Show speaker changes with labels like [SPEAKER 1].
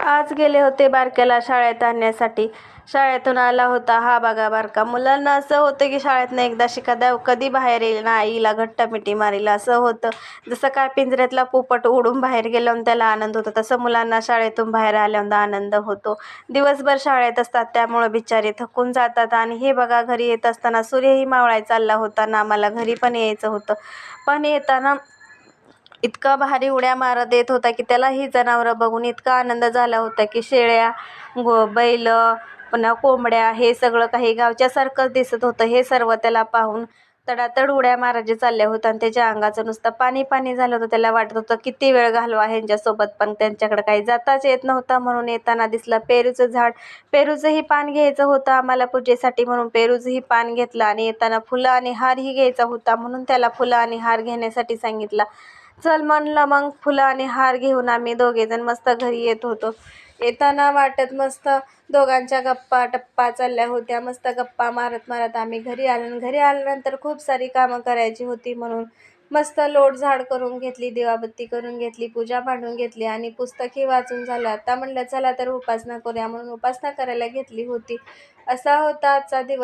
[SPEAKER 1] आज गेले होते बारक्याला शाळेत आणण्यासाठी. शाळेतून आला होता हा बघा बारका. मुलांना असं होतं की शाळेतनं एकदा शिका कधी बाहेर येईल ना, आईला घट्ट मिठी मारील असं होतं. जसं काय पिंजऱ्यातला पोपट उडून बाहेर गेल्यावर त्याला आनंद होतो, तसं मुलांना शाळेतून बाहेर आल्यावर आनंद होतो. दिवसभर शाळेत असतात त्यामुळं बिचारे थकून जातात. आणि हे बघा, घरी येत असताना सूर्यही मावळायला चालला होता ना, आम्हाला घरी पण यायचं होतं. पण येताना इतका भारी उड्या मारत येत होता की त्याला ही जनावरं बघून इतका आनंद झाला होता की शेळ्या, बैल, पुन्हा कोंबड्या, हे सगळं काही गावच्यासारखंच दिसत होतं. हे सर्व त्याला पाहून तडातड उड्या मारायचे चालल्या होत्या आणि त्याच्या अंगाचं नुसतं पाणी पाणी झालं होतं. त्याला वाटत होतं किती वेळ घालवा ह्यांच्यासोबत, पण त्यांच्याकडे काही जाताच येत नव्हतं. म्हणून येताना दिसलं पेरूचं झाड. पेरूचंही पान घ्यायचं होतं आम्हाला पूजेसाठी, म्हणून पेरूचंही पान घेतलं. आणि येताना फुलं आणि हारही घ्यायचा होता, म्हणून त्याला फुलं आणि हार घेण्यासाठी सांगितलं. चल म्हणलं, मग फुलं आणि हार घेऊन आम्ही दोघेजण मस्त घरी येत होतो. येताना वाटत मस्त दोघांच्या गप्पा टप्पा चालल्या होत्या. मस्त गप्पा मारत मारत आम्ही घरी आलो. घरी आल्यानंतर खूप सारी कामं करायची होती, म्हणून मस्त लोट झाड करून घेतली, दिवाबत्ती करून घेतली, पूजा मांडून घेतली आणि पुस्तकही वाचून झालं. आता म्हणलं चला तर उपासना करूया, म्हणून उपासना करायला घेतली होती. असा होता आजचा दिवस.